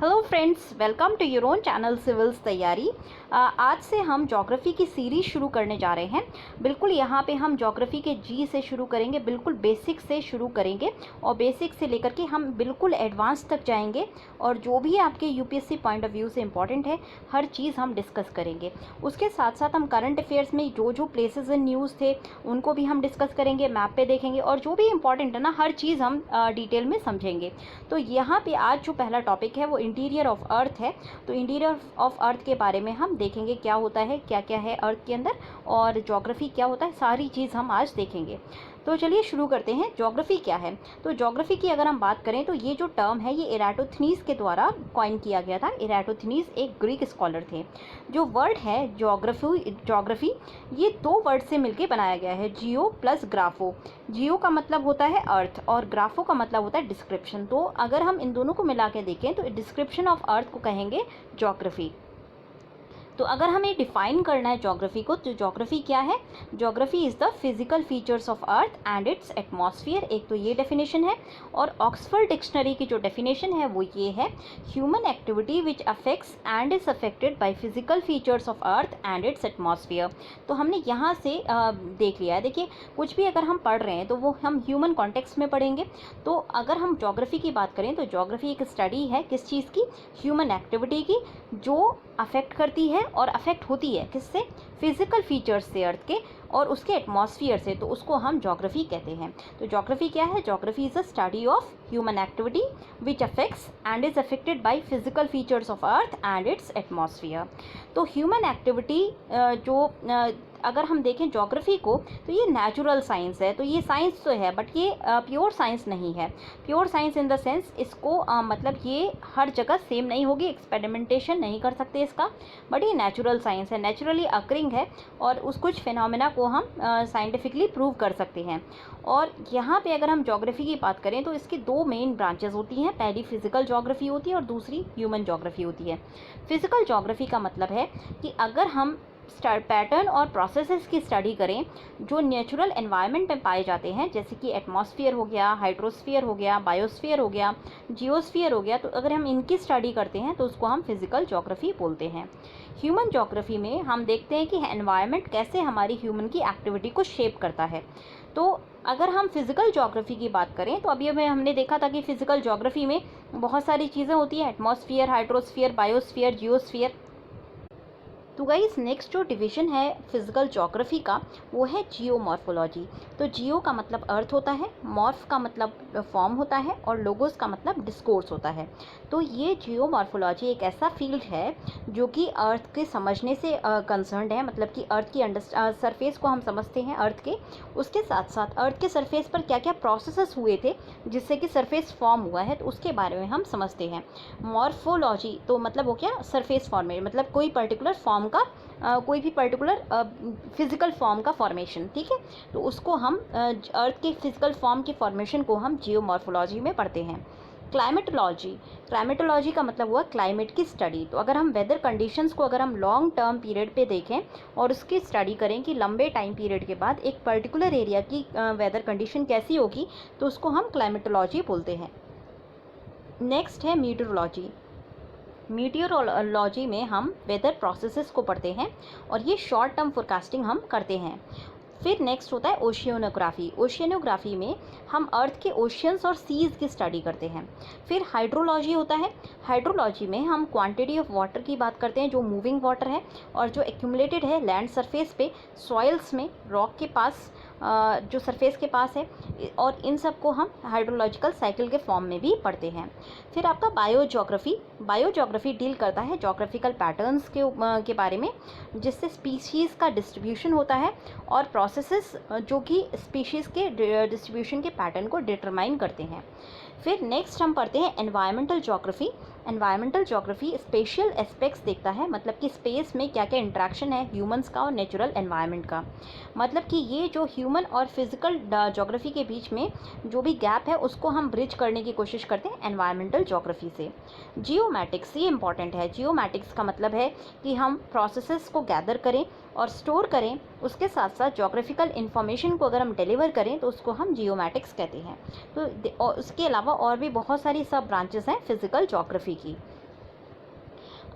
Hello friends, welcome to your own channel civils तैयारी। आज से हम ज्योग्राफी की सीरीज़ शुरू करने जा रहे हैं। बिल्कुल यहाँ पे हम ज्योग्राफी के जी से शुरू करेंगे, बिल्कुल बेसिक से शुरू करेंगे और बेसिक से लेकर के हम बिल्कुल एडवांस तक जाएंगे और जो भी आपके यूपीएससी पॉइंट ऑफ व्यू से इम्पॉर्टेंट है हर चीज़ हम डिस्कस करेंगे। उसके साथ साथ हम करंट अफेयर्स में जो जो प्लेसेस इन न्यूज़ थे उनको भी हम डिस्कस करेंगे, मैप पे देखेंगे और जो भी इम्पॉर्टेंट है ना हर चीज़ हम डिटेल में समझेंगे। तो यहाँ पे आज जो पहला टॉपिक है वो इंटीरियर ऑफ अर्थ है। तो इंटीरियर ऑफ अर्थ के बारे में हम देखेंगे क्या होता है, क्या क्या है अर्थ के अंदर और ज्योग्राफी क्या होता है, सारी चीज़ हम आज देखेंगे। तो चलिए शुरू करते हैं। ज्योग्राफी क्या है? तो ज्योग्राफी की अगर हम बात करें तो ये जो टर्म है ये इराटोथनीज के द्वारा कॉइन किया गया था। इराटोथनीज एक ग्रीक स्कॉलर थे। जो वर्ड है ज्योग्राफी ये दो वर्ड से मिलकर बनाया गया है, जियो प्लस ग्राफो। जियो का मतलब होता है अर्थ और ग्राफो का मतलब होता है डिस्क्रिप्शन। तो अगर हम इन दोनों को मिला के देखें तो डिस्क्रिप्शन ऑफ अर्थ को कहेंगे ज्योग्राफी। तो अगर हमें डिफाइन करना है ज्योग्राफी को तो ज्योग्राफी क्या है? Geography is the physical features of earth and it's atmosphere. एक तो ये डेफिनेशन है और ऑक्सफोर्ड डिक्शनरी की जो डेफिनेशन है वो ये है, human activity which affects and is affected by physical features of earth and it's atmosphere. तो हमने यहाँ से देख लिया है। देखिए कुछ भी अगर हम पढ़ रहे हैं तो वो हम ह्यूमन कॉन्टेक्स्ट में पढ़ेंगे। तो अगर हम ज्योग्राफी की बात करें तो ज्योग्राफी एक स्टडी है किस चीज़ की? ह्यूमन एक्टिविटी की, जो अफेक्ट करती है और अफेक्ट होती है किससे? फिजिकल फीचर्स से अर्थ के और उसके एटमॉस्फेयर से। तो उसको हम ज्योग्राफी कहते हैं। तो ज्योग्राफी क्या है? Geography is a study of human activity which affects and is affected by physical features of earth and it's atmosphere. तो ह्यूमन एक्टिविटी अगर हम देखें ज्योग्राफी को तो ये नेचुरल साइंस है। तो ये साइंस तो है बट ये प्योर साइंस नहीं है। Pure science in the sense इसको मतलब ये हर जगह सेम नहीं होगी, एक्सपेरिमेंटेशन नहीं कर सकते इसका, बट ये नेचुरल साइंस है, नेचुरली अकरिंग है और उस कुछ फिनोमेना को हम साइंटिफिकली प्रूव कर सकते हैं। और यहाँ पे अगर हम ज्योग्राफी की बात करें तो इसकी दो मेन ब्रांचेस होती हैं। पहली फिजिकल ज्योग्राफी होती है और दूसरी ह्यूमन ज्योग्राफी होती है। फिजिकल ज्योग्राफी का मतलब है कि अगर हम पैटर्न और प्रोसेसेस की स्टडी करें जो नेचुरल एनवायरनमेंट में पाए जाते हैं, जैसे कि एटमॉस्फेयर हो गया, हाइड्रोस्फीयर हो गया, बायोस्फीयर हो गया, जियोस्फीयर हो गया, तो अगर हम इनकी स्टडी करते हैं तो उसको हम फिजिकल ज्योग्राफी बोलते हैं। ह्यूमन ज्योग्राफी में हम देखते हैं कि एनवायरनमेंट कैसे हमारी ह्यूमन की एक्टिविटी को शेप करता है। तो अगर हम फिजिकल ज्योग्राफी की बात करें तो अभी हमने देखा था कि फिजिकल ज्योग्राफी में बहुत सारी चीज़ें होती हैं, एटमॉस्फेयर, हाइड्रोस्फीयर, बायोस्फीयर, जियोस्फीयर। तो गाइस नेक्स्ट जो डिवीज़न है फिजिकल ज्योग्राफी का वो है जियोमॉर्फोलॉजी। तो जियो का मतलब अर्थ होता है, मॉर्फ का मतलब फॉर्म होता है और लोगोस का मतलब डिस्कोर्स होता है। तो ये जियोमॉर्फोलॉजी एक ऐसा फील्ड है जो कि अर्थ के समझने से कंसर्न्ड है, मतलब कि अर्थ की सरफेस को हम समझते हैं अर्थ के, उसके साथ साथ अर्थ के सरफेस पर क्या क्या प्रोसेसेस हुए थे जिससे कि सरफेस फॉर्म हुआ है तो उसके बारे में हम समझते हैं। मॉर्फोलॉजी तो मतलब वो क्या? सरफेस फॉर्मेट, मतलब कोई पर्टिकुलर फॉर्म का कोई भी पर्टिकुलर फिजिकल फॉर्म का फॉर्मेशन, ठीक है। तो उसको हम अर्थ के फिजिकल फॉर्म की फॉर्मेशन को हम जियोमॉर्फोलॉजी में पढ़ते हैं। क्लाइमेटोलॉजी का मतलब हुआ क्लाइमेट की स्टडी। तो अगर हम वेदर कंडीशंस को अगर हम लॉन्ग टर्म पीरियड पे देखें और उसकी स्टडी करें कि लंबे टाइम पीरियड के बाद एक पर्टिकुलर एरिया की वेदर कंडीशन कैसी होगी तो उसको हम क्लाइमेटोलॉजी बोलते हैं। नेक्स्ट है मीटरोलॉजी। मीटियोरोलॉजी में हम वेदर प्रोसेसेस को पढ़ते हैं और ये शॉर्ट टर्म फोरकास्टिंग हम करते हैं। फिर नेक्स्ट होता है ओशियनोग्राफी। ओशियनोग्राफी में हम अर्थ के ओशियंस और सीज़ की स्टडी करते हैं। फिर हाइड्रोलॉजी होता है। हाइड्रोलॉजी में हम क्वांटिटी ऑफ वाटर की बात करते हैं जो मूविंग वाटर है और जो एक्यूमुलेटेड है लैंड सरफेस पे, सॉइल्स में, रॉक के पास, जो सरफेस के पास है, और इन सब को हम हाइड्रोलॉजिकल साइकिल के फॉर्म में भी पढ़ते हैं। फिर आपका बायोज्योग्राफी डील करता है ज्योग्राफिकल पैटर्न्स के बारे में, जिससे स्पीशीज़ का डिस्ट्रीब्यूशन होता है और प्रोसेसेस जो कि स्पीशीज़ के डिस्ट्रीब्यूशन के पैटर्न को डिटरमाइन करते हैं। फिर नेक्स्ट हम पढ़ते हैं environmental geography. Environmental geography spatial aspects देखता है, मतलब कि स्पेस में क्या क्या इंट्रैक्शन है ह्यूमंस का और नेचुरल एनवायरनमेंट का। मतलब कि ये जो ह्यूमन और फिजिकल ज्योग्राफी के बीच में जो भी गैप है उसको हम ब्रिज करने की कोशिश करते हैं एनवायरमेंटल ज्योग्राफी से। जियोमैटिक्स, ये इंपॉर्टेंट है। जियोमैटिक्स का मतलब है कि हम प्रोसेसेस को गैदर करें और स्टोर करें, उसके साथ साथ ज्योग्राफिकल इन्फॉर्मेशन को अगर हम डिलीवर करें तो उसको हम जियोमैटिक्स कहते हैं। तो उसके अलावा और भी बहुत सारी सब ब्रांचेस हैं फिजिकल ज्योग्राफी की।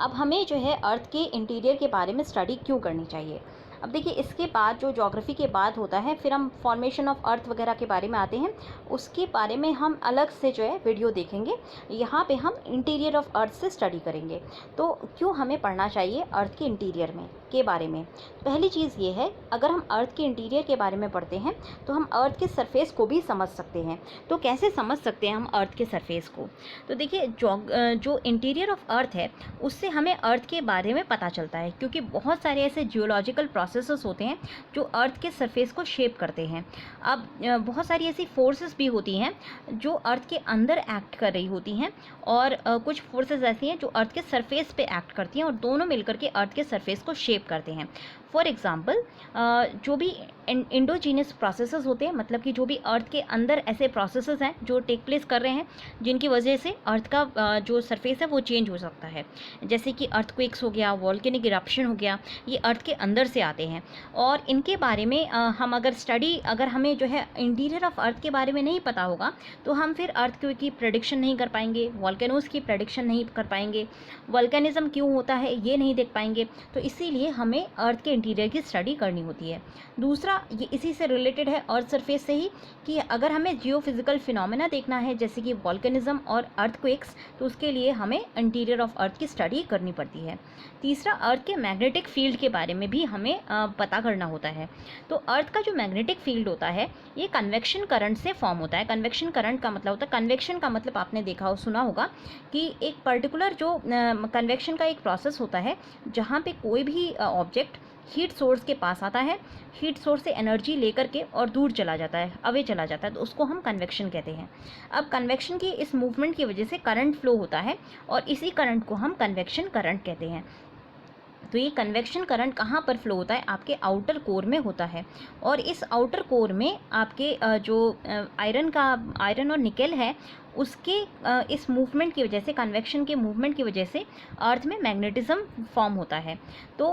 अब हमें जो है अर्थ के इंटीरियर के बारे में स्टडी क्यों करनी चाहिए। अब देखिए, इसके बाद जो ज्योग्राफी के बाद होता है, फिर हम फॉर्मेशन ऑफ अर्थ वगैरह के बारे में आते हैं। उसके बारे में हम अलग से जो है वीडियो देखेंगे। यहाँ पे हम इंटीरियर ऑफ अर्थ से स्टडी करेंगे। तो क्यों हमें पढ़ना चाहिए अर्थ के इंटीरियर में के बारे में। पहली चीज़ ये है, अगर हम अर्थ के इंटीरियर के बारे में पढ़ते हैं तो हम अर्थ के सरफेस को भी समझ सकते हैं। तो कैसे समझ सकते हैं हम अर्थ के सरफेस को। तो देखिए, जो इंटीरियर ऑफ अर्थ है उससे हमें अर्थ के बारे में पता चलता है, क्योंकि बहुत सारे ऐसे जियोलॉजिकल प्रोसेसेस होते हैं जो अर्थ के सरफेस को शेप करते हैं। अब बहुत सारी ऐसी फोर्सेस भी होती हैं जो अर्थ के अंदर एक्ट कर रही होती हैं, और कुछ फोर्सेस ऐसी हैं जो अर्थ के सरफेस पे एक्ट करती हैं, और दोनों मिलकर के अर्थ के सरफेस को शेप करते हैं। फॉर एग्ज़ाम्पल, जो भी इंडोजीनियस प्रोसेसेस होते हैं, मतलब कि जो भी अर्थ के अंदर ऐसे प्रोसेसेस हैं जो टेक प्लेस कर रहे हैं, जिनकी वजह से अर्थ का जो सरफेस है वो चेंज हो सकता है। जैसे कि अर्थक्वेक्स हो गया, वॉल्केनिक इरप्शन हो गया, ये अर्थ के अंदर से आते हैं। और इनके बारे में हम अगर हमें जो है इंटीरियर ऑफ अर्थ के बारे में नहीं पता होगा, तो हम फिर अर्थक्वेक की प्रेडिक्शन नहीं कर पाएंगे, वॉल्केनोज़ की प्रेडिक्शन नहीं कर पाएंगे, वॉल्केनिज्म क्यों होता है ये नहीं देख पाएंगे। तो इसीलिए हमें अर्थ के इंटीरियर की स्टडी करनी होती है। दूसरा, ये इसी से रिलेटेड है अर्थ सरफेस से ही, कि अगर हमें जियोफिजिकल फिनोमेना देखना है जैसे कि वॉल्केनिज्म और अर्थक्वेक्स, तो उसके लिए हमें इंटीरियर ऑफ अर्थ की स्टडी करनी पड़ती है। तीसरा, अर्थ के मैग्नेटिक फील्ड के बारे में भी हमें पता करना होता है। तो अर्थ का जो मैग्नेटिक फील्ड होता है ये कन्वेक्शन करंट से फॉर्म होता है। कन्वेक्शन करंट का मतलब होता है, कन्वेक्शन का मतलब आपने सुना होगा कि एक पर्टिकुलर जो कन्वेक्शन का एक प्रोसेस होता है जहाँ पे कोई भी ऑब्जेक्ट हीट सोर्स के पास आता है, हीट सोर्स से एनर्जी लेकर के और दूर चला जाता है, अवे चला जाता है, तो उसको हम कन्वेक्शन कहते हैं। अब कन्वेक्शन की इस मूवमेंट की वजह से करंट फ्लो होता है, और इसी करंट को हम कन्वेक्शन करंट कहते हैं। तो ये कन्वेक्शन करंट कहाँ पर फ्लो होता है, आपके आउटर कोर में होता है। और इस आउटर कोर में आपके जो आयरन और निकेल है, उसके इस मूवमेंट की वजह से, कन्वेक्शन के मूवमेंट की वजह से अर्थ में मैग्नेटिज्म फॉर्म होता है। तो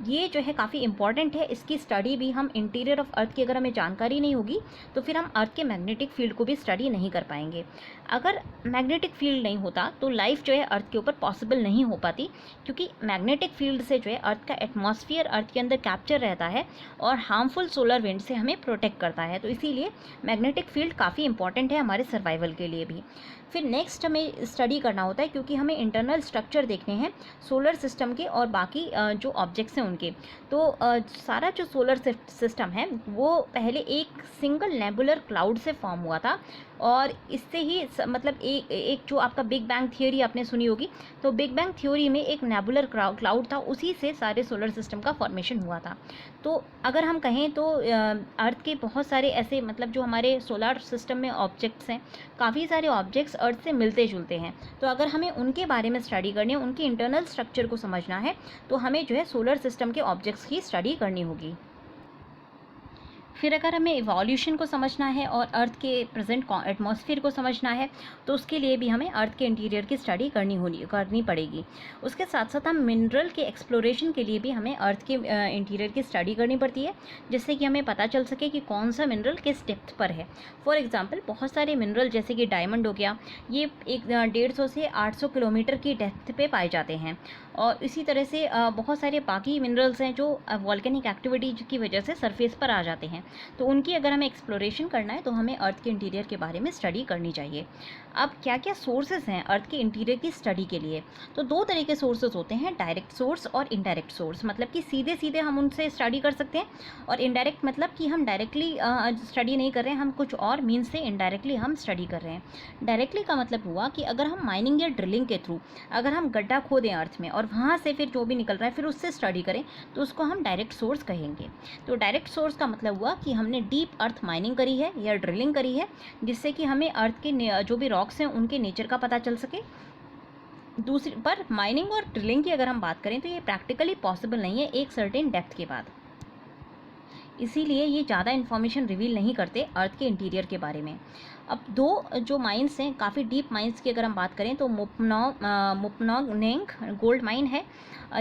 ये जो है काफ़ी इंपॉर्टेंट है, इसकी स्टडी भी हम इंटीरियर ऑफ अर्थ की अगर हमें जानकारी नहीं होगी तो फिर हम अर्थ के मैग्नेटिक फील्ड को भी स्टडी नहीं कर पाएंगे। अगर मैग्नेटिक फील्ड नहीं होता तो लाइफ जो है अर्थ के ऊपर पॉसिबल नहीं हो पाती, क्योंकि मैग्नेटिक फील्ड से जो है अर्थ का एटमॉस्फेयर अर्थ के अंदर कैप्चर रहता है और हार्मफुल सोलर विंड से हमें प्रोटेक्ट करता है। तो इसीलिए मैग्नेटिक फील्ड काफ़ी इंपॉर्टेंट है हमारे सर्वाइवल के लिए भी। फिर नेक्स्ट हमें स्टडी करना होता है, क्योंकि हमें इंटरनल स्ट्रक्चर देखने हैं सोलर सिस्टम के और बाकी जो ऑब्जेक्ट्स हैं उनके। तो सारा जो सोलर सिस्टम है वो पहले एक सिंगल नेबुलर क्लाउड से फॉर्म हुआ था, और इससे ही मतलब एक जो आपका बिग बैंग थियोरी आपने सुनी होगी, तो बिग बैंग थ्योरी में एक नेबुलर क्लाउड था, उसी से सारे सोलर सिस्टम का फॉर्मेशन हुआ था। तो अगर हम कहें तो अर्थ के बहुत सारे ऐसे, मतलब जो हमारे सोलर सिस्टम में ऑब्जेक्ट्स हैं, काफ़ी सारे ऑब्जेक्ट्स अर्थ से मिलते जुलते हैं। तो अगर हमें उनके बारे में स्टडी करनी है, उनके इंटरनल स्ट्रक्चर को समझना है, तो हमें जो है सोलर सिस्टम के ऑब्जेक्ट्स की स्टडी करनी होगी। फिर अगर हमें इवोल्यूशन को समझना है और अर्थ के प्रेजेंट एटमॉस्फेयर को समझना है, तो उसके लिए भी हमें अर्थ के इंटीरियर की स्टडी करनी पड़ेगी। उसके साथ साथ हम मिनरल के एक्सप्लोरेशन के लिए भी हमें अर्थ के इंटीरियर की स्टडी करनी पड़ती है, जिससे कि हमें पता चल सके कि कौन सा मिनरल किस डेप्थ पर है। फॉर एग्जांपल, बहुत सारे मिनरल जैसे कि डायमंड हो गया, ये 150 से 800 किलोमीटर की डेप्थ पे पाए जाते हैं। और इसी तरह से बहुत सारे बाकी मिनरल्स हैं जो वॉल्केनिक एक्टिविटी की वजह से सरफेस पर आ जाते हैं। तो उनकी अगर हमें एक्सप्लोरेशन करना है तो हमें अर्थ के इंटीरियर के बारे में स्टडी करनी चाहिए। अब क्या क्या सोर्सेज हैं अर्थ के इंटीरियर की स्टडी के लिए। तो दो तरह के सोर्सेज होते हैं, डायरेक्ट सोर्स और इनडायरेक्ट सोर्स। मतलब कि सीधे सीधे हम उनसे स्टडी कर सकते हैं, और इनडायरेक्ट मतलब कि हम डायरेक्टली स्टडी नहीं कर रहे हैं, हम कुछ और मीन्स से इनडायरेक्टली हम स्टडी कर रहे हैं। डायरेक्टली का मतलब हुआ कि अगर हम माइनिंग या ड्रिलिंग के थ्रू अगर हम गड्ढा खोदें अर्थ में, और वहाँ से फिर जो भी निकल रहा है फिर उससे स्टडी करें, तो उसको हम डायरेक्ट सोर्स कहेंगे। तो डायरेक्ट सोर्स का मतलब हुआ कि हमने डीप अर्थ माइनिंग करी है या ड्रिलिंग करी है, जिससे कि हमें अर्थ के जो भी रॉक्स हैं उनके नेचर का पता चल सके। दूसरी पर माइनिंग और ड्रिलिंग की अगर हम बात करें तो ये प्रैक्टिकली पॉसिबल नहीं है एक सर्टेन डेप्थ के बाद, इसीलिए ये ज़्यादा इन्फॉर्मेशन रिवील नहीं करते अर्थ के इंटीरियर के बारे में। अब दो जो माइंस हैं, काफ़ी डीप माइंस की अगर हम बात करें तो मुपनौंगनेंग गोल्ड माइन है,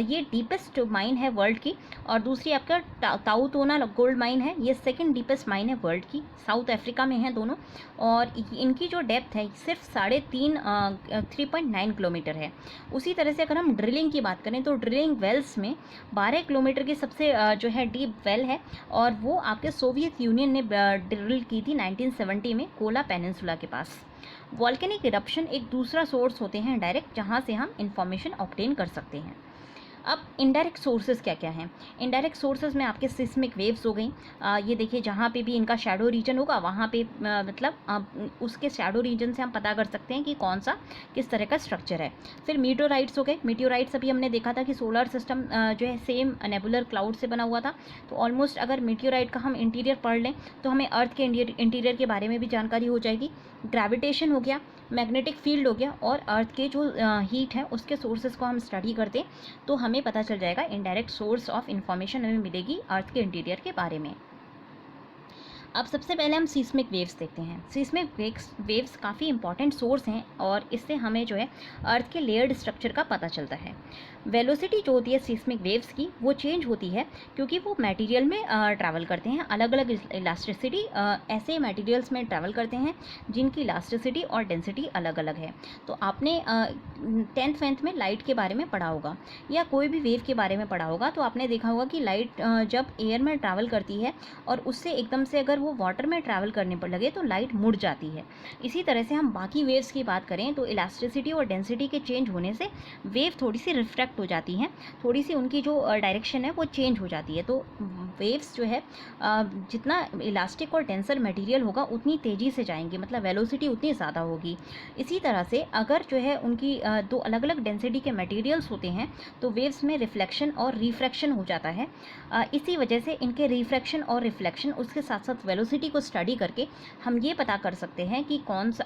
ये डीपेस्ट माइन है वर्ल्ड की। और दूसरी आपका ताउतोना गोल्ड माइन है, ये सेकंड डीपेस्ट माइन है वर्ल्ड की, साउथ अफ्रीका में है दोनों। और इनकी जो डेप्थ है सिर्फ 3.9 किलोमीटर है। उसी तरह से अगर हम ड्रिलिंग की बात करें तो ड्रिलिंग वेल्स में 12 किलोमीटर की सबसे जो है डीप वेल है, और वो आपके सोवियत यूनियन ने ड्रिल की थी 1970 में कोला पेनिनसुला के पास। वॉल्केनिक इरप्शन एक दूसरा सोर्स होते हैं डायरेक्ट, जहाँ से हम इंफॉर्मेशन ऑब्टेन कर सकते हैं। अब इनडायरेक्ट सोर्सेज क्या क्या हैं? इनडायरेक्ट सोर्सेज में आपके सिस्मिक वेव्स हो गई। ये देखिए, जहाँ पे भी इनका शैडो रीजन होगा वहाँ पे मतलब उसके शैडो रीजन से हम पता कर सकते हैं कि कौन सा किस तरह का स्ट्रक्चर है। फिर मीटियोराइट्स हो गए। मीटियोराइट्स अभी हमने देखा था कि सोलर सिस्टम जो है सेम नेबुलर क्लाउड से बना हुआ था। तो ऑलमोस्ट अगर मीटियोराइट का हम इंटीरियर पढ़ लें तो हमें अर्थ के इंटीरियर के बारे में भी जानकारी हो जाएगी। ग्रेविटेशन हो गया, मैग्नेटिक फील्ड हो गया, और अर्थ के जो हीट है उसके सोर्सेज को हम स्टडी करते तो हमें पता चल जाएगा, इनडायरेक्ट सोर्स ऑफ इंफॉर्मेशन हमें मिलेगी अर्थ के इंटीरियर के बारे में। अब सबसे पहले हम सीस्मिक वेव्स देखते हैं। सीस्मिक वेव्स काफ़ी इंपॉर्टेंट सोर्स हैं, और इससे हमें जो है अर्थ के लेयर्ड स्ट्रक्चर का पता चलता है। वेलोसिटी जो होती है सीस्मिक वेव्स की, वो चेंज होती है क्योंकि वो मटेरियल में ट्रैवल करते हैं। अलग अलग इलास्टिसिटी ऐसे मटेरियल्स में ट्रैवल करते हैं जिनकी इलास्टिसिटी और डेंसिटी अलग अलग है। तो आपने 10th में लाइट के बारे में पढ़ा होगा, या कोई भी वेव के बारे में पढ़ा होगा, तो आपने देखा होगा कि लाइट जब एयर में ट्रैवल करती है और उससे एकदम से अगर वो वाटर में ट्रैवल करने पर लगे तो लाइट मुड़ जाती है। इसी तरह से हम बाकी वेव्स की बात करें तो इलास्टिसिटी और डेंसिटी के चेंज होने से वेव थोड़ी सी रिफ्रैक्ट हो जाती हैं, थोड़ी सी उनकी जो डायरेक्शन है वो चेंज हो जाती है। तो वेव्स जो है जितना इलास्टिक और डेंसर मटेरियल होगा उतनी तेज़ी से जाएंगे, मतलब वेलोसिटी उतनी ज़्यादा होगी। इसी तरह से अगर जो है उनकी दो अलग अलग डेंसिटी के मटेरियल्स होते हैं तो वेव्स में रिफ्लेक्शन और रिफ्रैक्शन हो जाता है। इसी वजह से इनके रिफ्रैक्शन और रिफ्लेक्शन, उसके साथ साथ वेलोसिटी को स्टडी करके हम ये पता कर सकते हैं कि कौन सा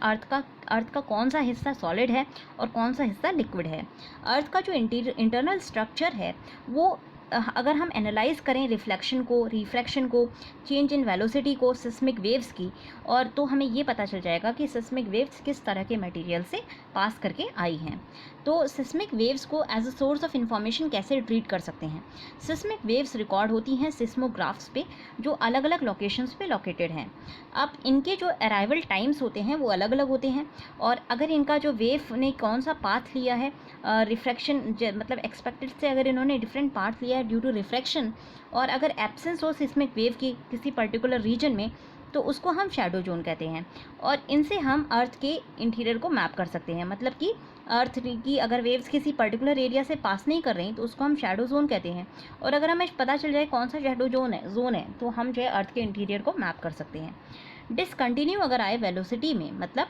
अर्थ का कौन सा हिस्सा सॉलिड है और कौन सा हिस्सा लिक्विड है। अर्थ का जो इंटरनल स्ट्रक्चर है वो अगर हम एनालाइज करें रिफ्लेक्शन को, रिफ्रैक्शन को, चेंज इन वेलोसिटी को, सिस्मिक वेव्स की, और तो हमें ये पता चल जाएगा कि सिस्मिक वेव्स किस तरह के मटेरियल से पास करके आई हैं। तो सिस्मिक वेव्स को as a source of information कैसे ट्रीट कर सकते हैं? सिस्मिक वेव्स रिकॉर्ड होती हैं सिस्मोग्राफ्स पे, जो अलग अलग लोकेशंस पे लोकेटेड हैं। अब इनके जो अराइवल टाइम्स होते हैं वो अलग अलग होते हैं, और अगर इनका जो वेव ने कौन सा पाथ लिया है, रिफ्रैक्शन मतलब एक्सपेक्टेड से अगर इन्होंने डिफरेंट पाथ लिया है ड्यू टू रिफ्रैक्शन, और अगर एब्सेंस हो सिस्मिक वेव की किसी पर्टिकुलर रीजन में, तो उसको हम शैडो जोन कहते हैं। और इनसे हम अर्थ के इंटीरियर को मैप कर सकते हैं, मतलब कि अर्थ की अगर वेव्स किसी पर्टिकुलर एरिया से पास नहीं कर रही तो उसको हम शैडो जोन कहते हैं। और अगर हमें पता चल जाए कौन सा शैडो जोन है तो हम जो है अर्थ के इंटीरियर को मैप कर सकते हैं। डिसकंटिन्यू अगर आए वेलोसिटी में, मतलब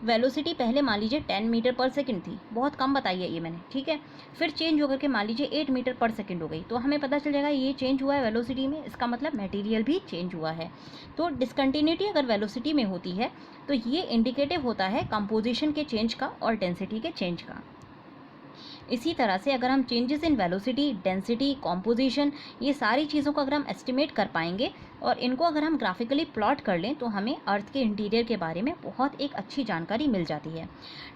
वेलोसिटी पहले मान लीजिए 10 मीटर पर सेकंड थी, बहुत कम बताई है ये मैंने, ठीक है, फिर चेंज होकर के मान लीजिए 8 मीटर पर सेकंड हो गई, तो हमें पता चल जाएगा ये चेंज हुआ है वेलोसिटी में, इसका मतलब मटेरियल भी चेंज हुआ है। तो डिसकंटिन्यूटी अगर वेलोसिटी में होती है तो ये इंडिकेटिव होता है कंपोजिशन के चेंज का और डेंसिटी के चेंज का। इसी तरह से अगर हम changes in velocity, density, composition, ये सारी चीज़ों को अगर हम एस्टिमेट कर पाएंगे और इनको अगर हम ग्राफिकली प्लॉट कर लें तो हमें अर्थ के इंटीरियर के बारे में बहुत एक अच्छी जानकारी मिल जाती है।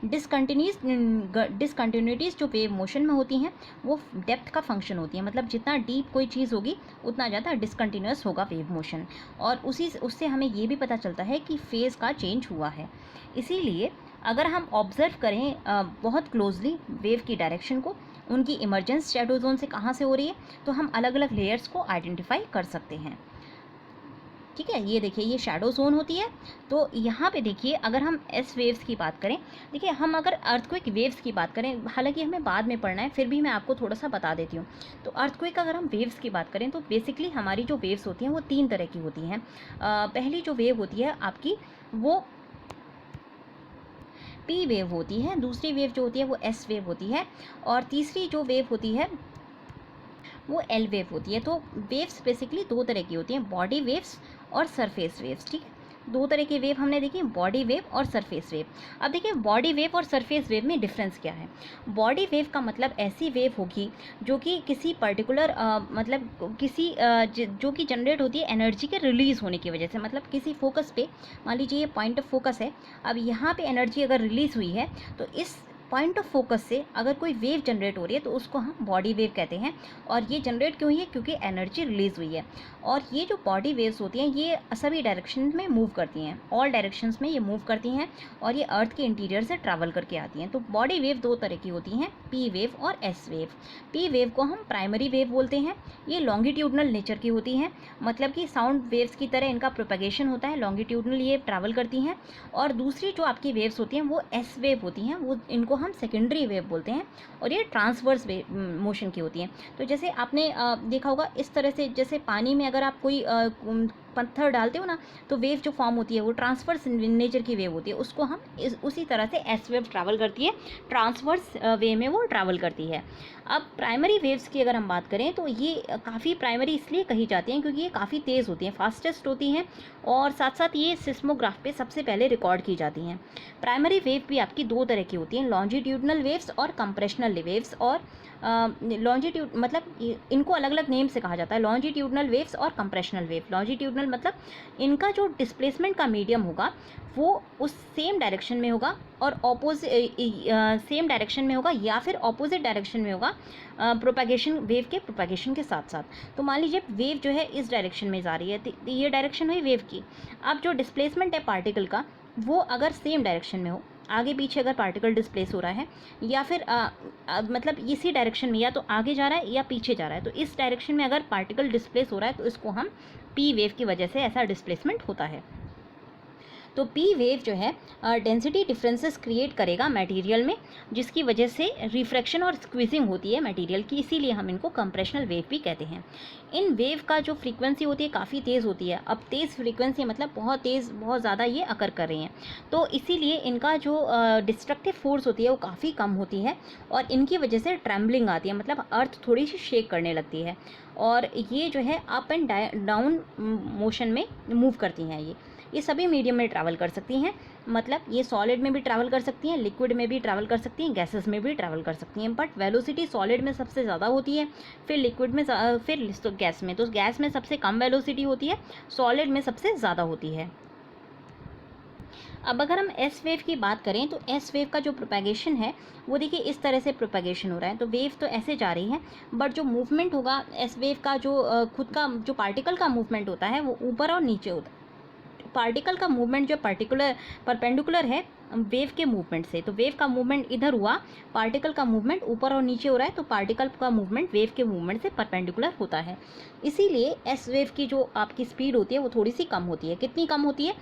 डिसकंटिन्यूटीज़ जो वेव मोशन में होती हैं वो डेप्थ का फंक्शन होती है, मतलब जितना डीप कोई चीज़ होगी उतना ज़्यादा डिसकंटिन्यूअस होगा वेव मोशन, और उससे हमें ये भी पता चलता है कि फेज़ का चेंज हुआ है। इसीलिए अगर हम ऑब्जर्व करें बहुत क्लोजली वेव की डायरेक्शन को, उनकी इमर्जेंस शैडो जोन से कहाँ से हो रही है, तो हम अलग अलग लेयर्स को आइडेंटिफाई कर सकते हैं। ठीक है, ये देखिए ये शैडो जोन होती है। तो यहाँ पे देखिए अगर हम एस वेव्स की बात करें, देखिए हम अगर अर्थक्वेक वेव्स की बात करें, हालांकि हमें बाद में पढ़ना है, फिर भी मैं आपको थोड़ा सा बता देती हूँ। तो अर्थक्वेक अगर हम वेव्स की बात करें तो बेसिकली हमारी जो वेव्स होती हैं वो 3 तरह की होती हैं। पहली जो वेव होती है आपकी वो पी वेव होती है, दूसरी वेव जो होती है वो एस वेव होती है, और तीसरी जो वेव होती है वो एल वेव होती है। तो वेव्स बेसिकली 2 तरह की होती हैं, बॉडी वेव्स और सरफेस वेव्स। ठीक है, दो तरह की वेव हमने देखी, बॉडी वेव और सरफेस वेव। अब देखिए बॉडी वेव और सरफेस वेव में डिफरेंस क्या है। बॉडी वेव का मतलब ऐसी वेव होगी जो कि किसी पर्टिकुलर मतलब किसी जो कि जनरेट होती है एनर्जी के रिलीज़ होने की वजह से, मतलब किसी फोकस पे, मान लीजिए ये पॉइंट ऑफ फोकस है, अब यहाँ पे एनर्जी अगर रिलीज़ हुई है तो इस पॉइंट ऑफ फोकस से अगर कोई वेव जनरेट हो रही है तो उसको हम बॉडी वेव कहते हैं। और ये जनरेट क्यों हुई है, क्योंकि एनर्जी रिलीज़ हुई है। और ये जो बॉडी वेव्स होती हैं ये सभी डायरेक्शन में मूव करती हैं, ऑल डायरेक्शंस में ये मूव करती हैं और ये अर्थ के इंटीरियर से ट्रैवल करके आती हैं। तो बॉडी वेव दो तरह की होती हैं, पी वेव और एस वेव। पी वेव को हम प्राइमरी वेव बोलते हैं, ये लॉन्गिट्यूडनल नेचर की होती हैं, मतलब कि साउंड वेव्स की तरह इनका प्रोपेगेशन होता है, लॉन्गिट्यूडनल ये ट्रैवल करती हैं। और दूसरी जो आपकी वेव्स होती हैं वो एस वेव होती हैं, वो इनको हम सेकेंडरी वेव बोलते हैं और ये ट्रांसवर्स मोशन की होती हैं। तो जैसे आपने देखा होगा इस तरह से, जैसे पानी में अगर आप कोई पत्थर डालते हो ना तो वेव जो फॉर्म होती है वो ट्रांसवर्स नेचर की वेव होती है, उसको हम उसी तरह से एस वेव ट्रैवल करती है, ट्रांसवर्स वे में वो ट्रैवल करती है। अब प्राइमरी वेव्स की अगर हम बात करें तो ये काफ़ी प्राइमरी इसलिए कही जाती हैं क्योंकि ये काफ़ी तेज़ होती हैं, फास्टेस्ट होती हैं और साथ साथ ये सिस्मोग्राफ पे सबसे पहले रिकॉर्ड की जाती हैं। प्राइमरी वेव भी आपकी दो तरह की होती हैं, लॉन्जिट्यूडनल वेव्स और कंप्रेशनल वेव्स। और लॉन्जिट्यूड मतलब इनको अलग अलग नेम से कहा जाता है, लॉन्जिट्यूडनल वेव्स और कंप्रेशनल वेव। लॉन्जिट्यूडनल मतलब इनका जो डिस्प्लेसमेंट का मीडियम होगा वो उस सेम डायरेक्शन में होगा और सेम डायरेक्शन में होगा या फिर ऑपोजिट डायरेक्शन में होगा प्रोपेगेशन, वेव के प्रोपेगेशन के साथ साथ। तो मान लीजिए वेव जो है इस डायरेक्शन में जा रही है, तो ये डायरेक्शन हुई वेव की। अब जो डिस्प्लेसमेंट है पार्टिकल का वो अगर सेम डायरेक्शन में हो, आगे पीछे अगर पार्टिकल डिस्प्लेस हो रहा है या फिर मतलब इसी डायरेक्शन में या तो आगे जा रहा है या पीछे जा रहा है, तो इस डायरेक्शन में अगर पार्टिकल डिस्प्लेस हो रहा है तो इसको हम पी वेव की वजह से ऐसा डिस्प्लेसमेंट होता है। तो पी वेव जो है डेंसिटी डिफरेंसेस क्रिएट करेगा मटेरियल में, जिसकी वजह से रिफ्रैक्शन और स्क्वीजिंग होती है मटेरियल की, इसीलिए हम इनको कंप्रेशनल वेव भी कहते हैं। इन वेव का जो फ्रीक्वेंसी होती है काफ़ी तेज़ होती है। अब तेज़ फ्रीक्वेंसी मतलब बहुत तेज़, बहुत ज़्यादा ये अकर कर रही हैं, तो इसीलिए इनका जो डिस्ट्रक्टिव फोर्स होती है वो काफ़ी कम होती है और इनकी वजह से ट्रैम्बलिंग आती है, मतलब अर्थ थोड़ी सी शेक करने लगती है और ये जो है अप एंड डाउन मोशन में मूव करती हैं। ये सभी मीडियम में ट्रैवल कर सकती हैं, मतलब ये सॉलिड में भी ट्रैवल कर सकती हैं, लिक्विड में भी ट्रैवल कर सकती हैं, गैसेस में भी ट्रैवल कर सकती हैं। बट वेलोसिटी सॉलिड में सबसे ज़्यादा होती है, फिर लिक्विड में, फिर तो गैस में। तो गैस में सबसे कम वेलोसिटी होती है, सॉलिड में सबसे ज़्यादा होती है। अब अगर हम एस वेव की बात करें तो एस वेव का जो प्रोपेगेशन है वो देखिए इस तरह से प्रोपेगेशन हो रहा है। तो वेव तो ऐसे जा रही है बट जो मूवमेंट होगा एस वेव का, जो खुद का जो पार्टिकल का मूवमेंट होता है वो ऊपर और नीचे होता है। पार्टिकल का मूवमेंट जो परपेंडिकुलर है वेव के मूवमेंट से, तो वेव का मूवमेंट इधर हुआ, पार्टिकल का मूवमेंट ऊपर और नीचे हो रहा है, तो पार्टिकल का मूवमेंट वेव के मूवमेंट से परपेंडिकुलर होता है। इसीलिए एस वेव की जो आपकी स्पीड होती है वो थोड़ी सी कम होती है। कितनी कम होती है?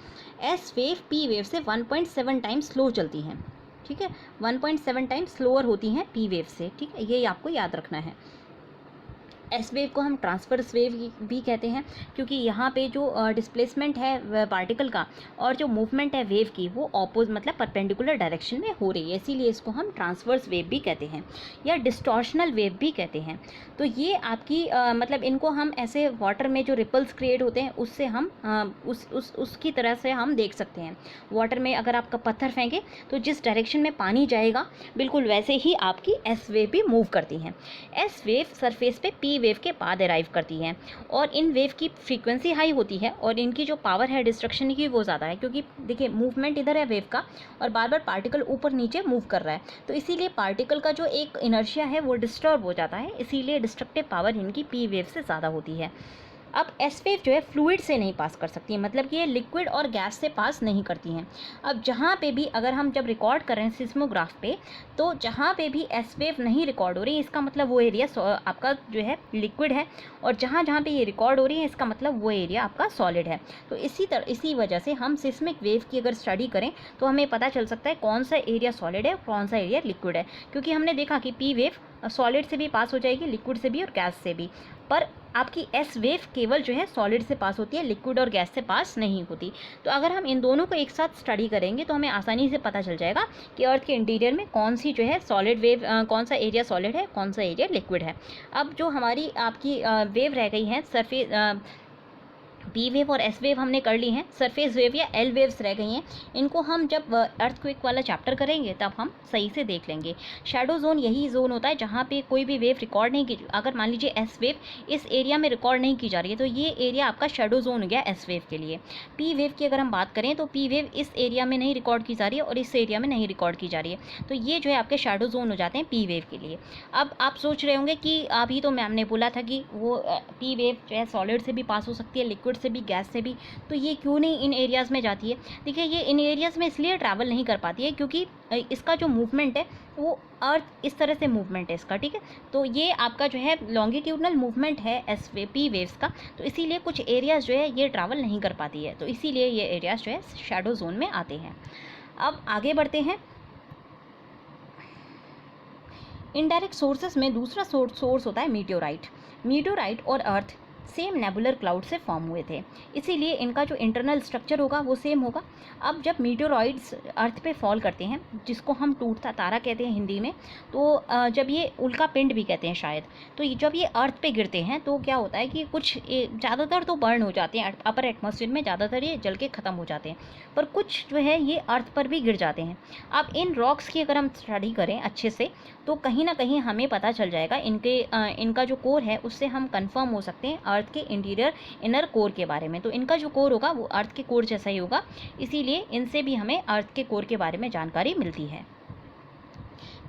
एस वेव पी वेव से 1.7 टाइम्स स्लो चलती हैं, ठीक है, 1.7 टाइम्स स्लोअर होती हैं पी वेव से, ठीक है, ये आपको याद रखना है। एस वेव को हम ट्रांसवर्स वेव भी कहते हैं क्योंकि यहाँ पे जो डिस्प्लेसमेंट है पार्टिकल का और जो मूवमेंट है वेव की वो मतलब परपेंडिकुलर डायरेक्शन में हो रही है, इसीलिए इसको हम ट्रांसवर्स वेव भी कहते हैं या डिस्टॉर्शनल वेव भी कहते हैं। तो ये आपकी मतलब इनको हम ऐसे वाटर में जो रिपल्स क्रिएट होते हैं उससे हम उसकी तरह से हम देख सकते हैं। वाटर में अगर आपका पत्थर फेंके तो जिस डायरेक्शन में पानी जाएगा बिल्कुल वैसे ही आपकी एस वेव भी मूव करती हैं। एस वेव सरफेस पे पी वेव के बाद अराइव करती हैं और इन वेव की फ्रीक्वेंसी हाई होती है और इनकी जो पावर है डिस्ट्रक्शन की वो ज़्यादा है, क्योंकि देखिए मूवमेंट इधर है वेव का और बार बार पार्टिकल ऊपर नीचे मूव कर रहा है, तो इसीलिए पार्टिकल का जो एक इनर्शिया है वो डिस्टर्ब हो जाता है, इसीलिए डिस्ट्रक्टिव पावर इनकी पी वेव से ज़्यादा होती है। अब एस वेव जो है फ्लूइड से नहीं पास कर सकती है, मतलब कि ये लिक्विड और गैस से पास नहीं करती हैं। अब जहाँ पे भी अगर हम जब रिकॉर्ड कर रहे हैं सिस्मोग्राफ पे, तो जहाँ पे भी एस वेव नहीं रिकॉर्ड हो रही है इसका मतलब वो एरिया आपका जो है लिक्विड है, और जहाँ जहाँ पे ये रिकॉर्ड हो रही है इसका मतलब वो एरिया आपका सॉलिड है। तो इसी वजह से हम सिस्मिक वेव की अगर स्टडी करें तो हमें पता चल सकता है कौन सा एरिया सॉलिड है कौन सा एरिया लिक्विड है, क्योंकि हमने देखा कि पी वेव सॉलिड से भी पास हो जाएगी, लिक्विड से भी और गैस से भी, पर आपकी एस वेव केवल जो है सॉलिड से पास होती है, लिक्विड और गैस से पास नहीं होती। तो अगर हम इन दोनों को एक साथ स्टडी करेंगे तो हमें आसानी से पता चल जाएगा कि अर्थ के इंटीरियर में कौन सी जो है सॉलिड वेव, कौन सा एरिया सॉलिड है कौन सा एरिया लिक्विड है। अब जो हमारी आपकी वेव रह गई है सरफेस पी वेव और एस वेव हमने कर ली हैं, सरफेस वेव या एल वेव्स रह गई हैं। इनको हम जब अर्थक्वेक वाला चैप्टर करेंगे तब हम सही से देख लेंगे। शैडो जोन यही जोन होता है जहाँ पे कोई भी वेव रिकॉर्ड नहीं की, अगर मान लीजिए एस वेव इस एरिया में रिकॉर्ड नहीं की जा रही है तो ये एरिया आपका शैडो जोन हो गया एस वेव के लिए। पी वेव की अगर हम बात करें तो पी वेव इस एरिया में नहीं रिकॉर्ड की जा रही है और इस एरिया में नहीं रिकॉर्ड की जा रही है, तो ये जो है आपके शैडो जोन हो जाते हैं पी वेव के लिए। अब आप सोच रहे होंगे कि अभी तो मैम ने बोला था कि वो पी वेव जो है सॉलिड से भी पास हो सकती है, लिक्विड से भी, गैस से भी, तो ये क्यों नहीं इन एरियाज़ में जाती है? देखिए ये इन एरियाज़ में इसलिए ट्रैवल नहीं कर पाती है क्योंकि इसका जो मूवमेंट है वो अर्थ इस तरह से मूवमेंट है इसका, ठीक है। तो ये आपका जो है लॉन्गिट्यूडनल मूवमेंट है एस वे पी वेव्स का, तो इसीलिए कुछ एरियाज़ जो है ये ट्रैवल नहीं कर पाती है, तो इसीलिए ये एरियाज़ जो है शैडो जोन में आते हैं। अब आगे बढ़ते हैं। इनडायरेक्ट सोर्सेस में दूसरा सोर्स होता है मीटियोराइट। मीटियोराइट और अर्थ सेम नेबुलर क्लाउड से फॉर्म हुए थे, इसीलिए इनका जो इंटरनल स्ट्रक्चर होगा वो सेम होगा। अब जब मीटियोरॉइड्स अर्थ पे फॉल करते हैं, जिसको हम टूटता तारा कहते हैं हिंदी में, तो जब ये उल्का पिंड भी कहते हैं शायद, तो जब ये अर्थ पे गिरते हैं तो क्या होता है कि कुछ ज़्यादातर तो बर्न हो जाते हैं अपर एटमॉस्फेयर में, ज़्यादातर ये जल के ख़त्म हो जाते हैं, पर कुछ जो है ये अर्थ पर भी गिर जाते हैं। अब इन रॉक्स की अगर हम स्टडी करें अच्छे से तो कहीं ना कहीं हमें पता चल जाएगा इनका जो कोर है उससे हम कंफर्म हो सकते हैं अर्थ के इंटीरियर इनर कोर के बारे में। तो इनका जो कोर होगा वो अर्थ के कोर जैसा ही होगा, इसीलिए इनसे भी हमें अर्थ के कोर के बारे में जानकारी मिलती है।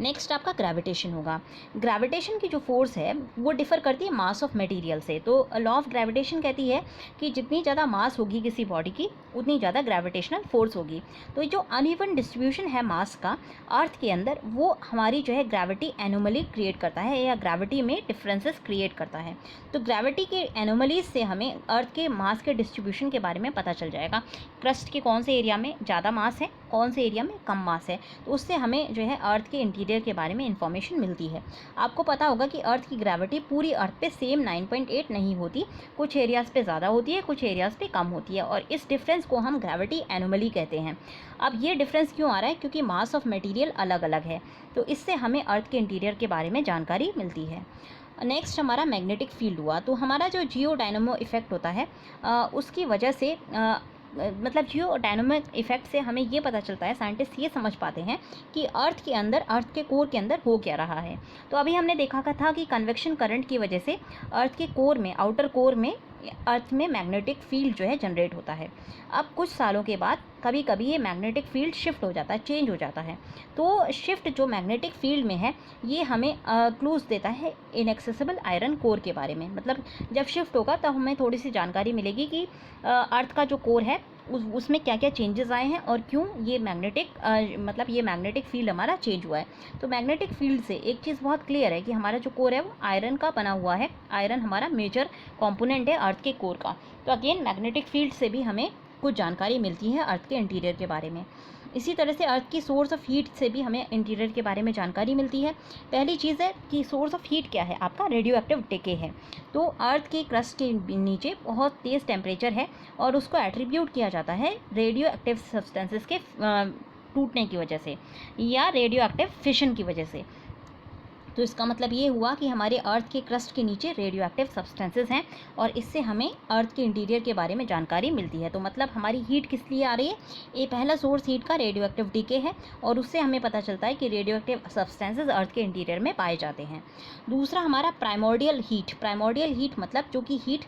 नेक्स्ट आपका ग्रेविटेशन होगा। ग्रेविटेशन की जो फोर्स है वो डिफ़र करती है मास ऑफ मटेरियल से। तो लॉ ऑफ ग्रेविटेशन कहती है कि जितनी ज़्यादा मास होगी किसी बॉडी की उतनी ज़्यादा ग्रेविटेशनल फोर्स होगी। तो जो अनइवन डिस्ट्रीब्यूशन है मास का अर्थ के अंदर, वो हमारी जो है ग्रेविटी एनोमली क्रिएट करता है या ग्रेविटी में डिफरेंसेस क्रिएट करता है। तो ग्रेविटी के एनोमलीज से हमें अर्थ के मास के डिस्ट्रीब्यूशन के बारे में पता चल जाएगा। क्रस्ट के कौन से एरिया में ज़्यादा मास है, कौन से एरिया में कम मास है, तो उससे हमें जो है अर्थ के इंटीरियर के बारे में इंफॉर्मेशन मिलती है। आपको पता होगा कि अर्थ की ग्रेविटी पूरी अर्थ पे सेम 9.8 नहीं होती, कुछ एरियाज़ पे ज़्यादा होती है, कुछ एरियाज़ पे कम होती है, और इस डिफरेंस को हम ग्रेविटी एनोमली कहते हैं। अब ये डिफरेंस क्यों आ रहा है? क्योंकि मास ऑफ मटेरियल अलग अलग है, तो इससे हमें अर्थ के इंटीरियर के बारे में जानकारी मिलती है। नेक्स्ट हमारा मैग्नेटिक फील्ड हुआ। तो हमारा जो जियो डायनामो इफेक्ट होता है उसकी वजह से मतलब जियो डायनामिक इफेक्ट से हमें ये पता चलता है, साइंटिस्ट ये समझ पाते हैं कि अर्थ के अंदर, अर्थ के कोर के अंदर हो क्या रहा है। तो अभी हमने देखा था कि कन्वेक्शन करंट की वजह से अर्थ के कोर में, आउटर कोर में अर्थ में मैग्नेटिक फील्ड जो है जनरेट होता है। अब कुछ सालों के बाद कभी कभी ये मैग्नेटिक फील्ड शिफ्ट हो जाता है, चेंज हो जाता है। तो शिफ्ट जो मैग्नेटिक फील्ड में है ये हमें क्लूज देता है इनएक्सेसिबल आयरन कोर के बारे में। मतलब जब शिफ्ट होगा तब हमें थोड़ी सी जानकारी मिलेगी कि अर्थ का जो कोर है उसमें क्या क्या चेंजेस आए हैं और क्यों ये मैग्नेटिक फील्ड हमारा चेंज हुआ है। तो मैग्नेटिक फील्ड से एक चीज़ बहुत क्लियर है कि हमारा जो कोर है वो आयरन का बना हुआ है। आयरन हमारा मेजर कंपोनेंट है अर्थ के कोर का। तो अगेन मैग्नेटिक फील्ड से भी हमें कुछ जानकारी मिलती है अर्थ के इंटीरियर के बारे में। इसी तरह से अर्थ की सोर्स ऑफ हीट से भी हमें इंटीरियर के बारे में जानकारी मिलती है। पहली चीज़ है कि सोर्स ऑफ हीट क्या है, आपका रेडियो एक्टिव डिके है। तो अर्थ के क्रस्ट के नीचे बहुत तेज़ टेम्परेचर है और उसको एट्रीब्यूट किया जाता है रेडियो एक्टिव सब्सटेंसेस के टूटने की वजह से या रेडियो एक्टिव फिशन की वजह से। तो इसका मतलब ये हुआ कि हमारे अर्थ के क्रस्ट के नीचे रेडियो एक्टिव सब्सटेंसेस हैं और इससे हमें अर्थ के इंटीरियर के बारे में जानकारी मिलती है। तो मतलब हमारी हीट किस लिए आ रही है? ये पहला सोर्स हीट का रेडियो एक्टिव डीके है और उससे हमें पता चलता है कि रेडियो एक्टिव सब्सटेंसेस अर्थ के इंटीरियर में पाए जाते हैं। दूसरा हमारा प्राइमोर्डियल हीट। प्राइमोर्डियल हीट मतलब जो कि हीट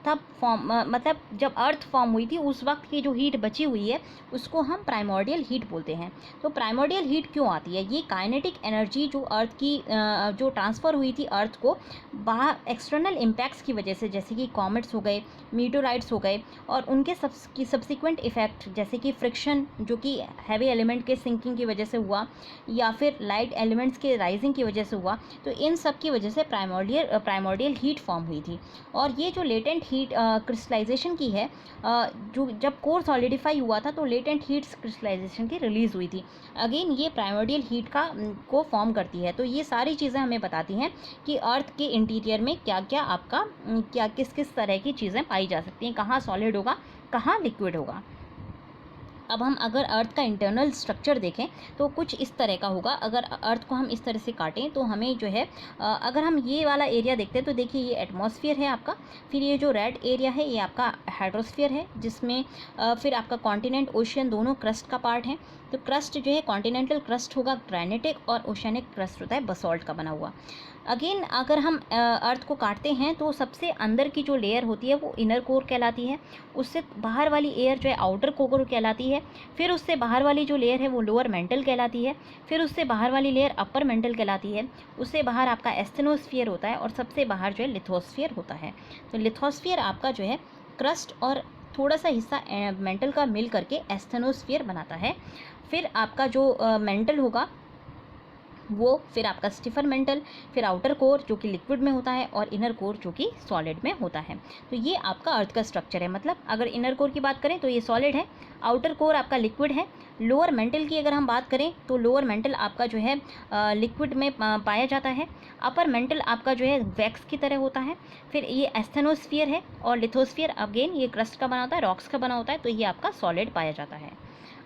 तब मतलब जब अर्थ फॉर्म हुई थी उस वक्त की जो हीट बची हुई है उसको हम प्राइमोर्डियल हीट बोलते हैं। तो प्राइमोर्डियल हीट क्यों आती है? ये काइनेटिक एनर्जी जो अर्थ की जो ट्रांसफ़र हुई थी अर्थ को बाहर एक्सटर्नल इम्पैक्ट्स की वजह से, जैसे कि कॉमेट्स हो गए, मीटोराइट्स हो गए और उनके सब्सिक्वेंट इफेक्ट, जैसे कि फ्रिक्शन जो कि हैवी एलिमेंट के सिंकिंग की वजह से हुआ या फिर लाइट एलिमेंट्स के राइजिंग की वजह से हुआ, तो इन सब की वजह से प्राइमोर्डियल हीट फॉर्म हुई थी। और ये जो लेटेंट हीट क्रिस्टलाइजेशन की है, जो जब कोर सॉलिडिफाई हुआ था तो लेटेंट हीट क्रिस्टलाइजेशन की रिलीज़ हुई थी। अगेन ये प्राइमोर्डियल हीट को फॉर्म करती है। तो ये सारी चीज़ें हमें बताती हैं कि अर्थ के इंटीरियर में क्या किस किस तरह की चीज़ें पाई जा सकती हैं, कहाँ सॉलिड होगा, कहाँ लिक्विड होगा। अब हम अगर अर्थ का इंटरनल स्ट्रक्चर देखें तो कुछ इस तरह का होगा। अगर अर्थ को हम इस तरह से काटें तो हमें जो है अगर हम ये वाला एरिया देखते हैं तो देखिए ये एटमॉस्फेयर है आपका, फिर ये जो रेड एरिया है ये आपका हाइड्रोस्फीयर है, जिसमें फिर आपका कॉन्टिनेंट ओशियन दोनों क्रस्ट का पार्ट है। तो क्रस्ट जो है कॉन्टिनेंटल क्रस्ट होगा ग्रेनिटिक, और ओशियनिक क्रस्ट होता है बसॉल्ट का बना हुआ। अगेन अगर हम अर्थ को काटते हैं तो सबसे अंदर की जो लेयर होती है वो इनर कोर कहलाती है, उससे बाहर वाली एयर जो है आउटर कोर कहलाती है, फिर उससे बाहर वाली जो लेयर है वो लोअर मेंटल कहलाती है, फिर उससे बाहर वाली लेयर अपर मेंटल कहलाती है, उससे बाहर आपका एस्थेनोस्फीयर होता है, और सबसे बाहर जो है लिथोस्फीयर होता है। तो लिथोस्फीयर आपका जो है क्रस्ट और थोड़ा सा हिस्सा मेंटल का मिल करके एस्थेनोस्फीयर बनाता है। फिर आपका जो मेंटल होगा वो फिर आपका स्टिफर मेंटल, फिर आउटर कोर जो कि लिक्विड में होता है, और इनर कोर जो कि सॉलिड में होता है। तो ये आपका अर्थ का स्ट्रक्चर है। मतलब अगर इनर कोर की बात करें तो ये सॉलिड है, आउटर कोर आपका लिक्विड है, लोअर मेंटल की अगर हम बात करें तो लोअर मेंटल आपका जो है लिक्विड में पाया जाता है, अपर मेंटल आपका जो है वैक्स की तरह होता है, फिर ये एस्थेनोस्फीयर है, और लिथोस्फीयर अगेन ये क्रस्ट का बना होता है, रॉक्स का बना होता है, तो ये आपका सॉलिड पाया जाता है।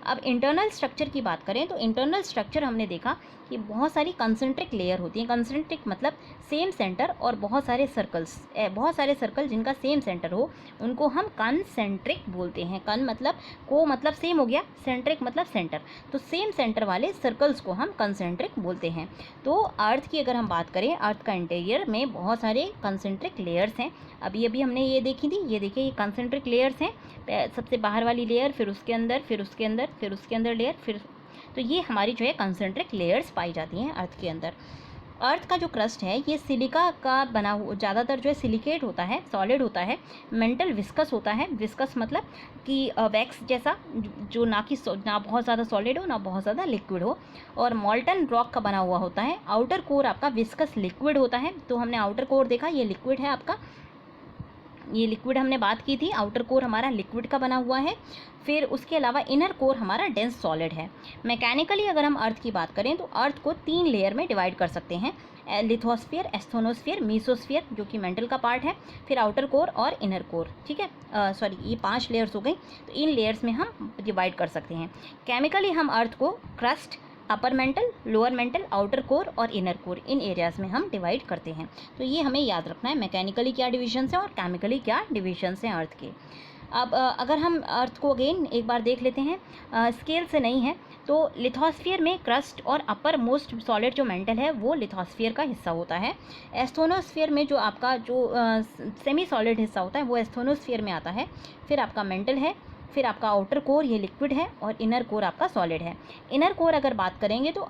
अब इंटरनल स्ट्रक्चर की बात करें तो इंटरनल स्ट्रक्चर हमने देखा कि बहुत सारी कंसेंट्रिक लेयर होती हैं। कंसेंट्रिक मतलब सेम सेंटर और बहुत सारे सर्कल जिनका सेम सेंटर हो उनको हम कंसेंट्रिक बोलते हैं। कन मतलब को मतलब सेम हो गया, सेंट्रिक मतलब सेंटर, तो सेम सेंटर वाले सर्कल्स को हम कंसेंट्रिक बोलते हैं। तो अर्थ की अगर हम बात करें, अर्थ का इंटीरियर में बहुत सारे कंसेंट्रिक लेयर्स हैं। अभी हमने ये देखी थी, ये देखिए ये कंसेंट्रिक लेयर्स हैं। सबसे बाहर वाली लेयर, फिर उसके अंदर, फिर उसके अंदर, फिर उसके अंदर लेयर, फिर तो ये हमारी जो है कंसेंट्रिक लेयर्स पाई जाती हैं अर्थ के अंदर। अर्थ का जो क्रस्ट है ये सिलिका का बना हुआ, ज़्यादातर जो है सिलिकेट होता है, सॉलिड होता है, मेंटल विस्कस होता है। विस्कस मतलब कि वैक्स जैसा, जो ना बहुत ज़्यादा सॉलिड हो ना बहुत ज़्यादा लिक्विड हो, और मॉल्टन रॉक का बना हुआ होता है। आउटर कोर आपका विस्कस लिक्विड होता है। तो हमने आउटर कोर देखा, ये लिक्विड है आपका, ये लिक्विड हमने बात की थी, आउटर कोर हमारा लिक्विड का बना हुआ है। फिर उसके अलावा इनर कोर हमारा डेंस सॉलिड है। मैकेनिकली अगर हम अर्थ की बात करें तो अर्थ को 3 लेयर में डिवाइड कर सकते हैं, लिथोस्फीयर, एस्थेनोस्फीयर, मीसोस्फीयर जो कि मेंटल का पार्ट है, फिर आउटर कोर और इनर कोर। ठीक है, सॉरी ये 5 लेयर्स हो गई। तो इन लेयर्स में हम डिवाइड कर सकते हैं। केमिकली हम अर्थ को crust, upper mantle, lower mental, outer core और इनर कोर, इन एरियाज़ में हम डिवाइड करते हैं। तो ये हमें याद रखना है, मैकेनिकली क्या डिविजन्स हैं और केमिकली क्या डिविजन्स हैं अर्थ के। अब अगर हम अर्थ को अगेन एक बार देख लेते हैं, स्केल से नहीं है तो लिथोस्फीयर में क्रस्ट और अपर मोस्ट सॉलिड जो मेंटल है वो लिथोस्फीयर का हिस्सा होता है। एस्थेनोस्फीयर में जो आपका जो सेमी सॉलिड हिस्सा होता है वो एस्थेनोस्फीयर में आता है। फिर आपका मेंटल है, फिर आपका आउटर कोर ये लिक्विड है, और इनर कोर आपका सॉलिड है। इनर कोर अगर बात करेंगे तो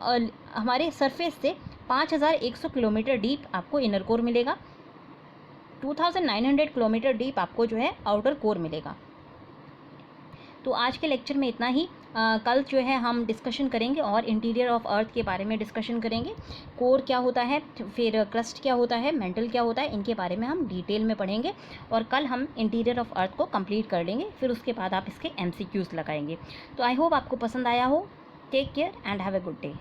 हमारे सरफेस से 5100 किलोमीटर डीप आपको इनर कोर मिलेगा, 2900 किलोमीटर डीप आपको जो है आउटर कोर मिलेगा। तो आज के लेक्चर में इतना ही। कल जो है हम डिस्कशन करेंगे और इंटीरियर ऑफ अर्थ के बारे में डिस्कशन करेंगे। कोर क्या होता है, फिर क्रस्ट क्या होता है, मेंटल क्या होता है, इनके बारे में हम डिटेल में पढ़ेंगे। और कल हम इंटीरियर ऑफ अर्थ को कंप्लीट कर लेंगे, फिर उसके बाद आप इसके MCQs लगाएंगे। तो आई होप आपको पसंद आया हो। Take care and have a good day.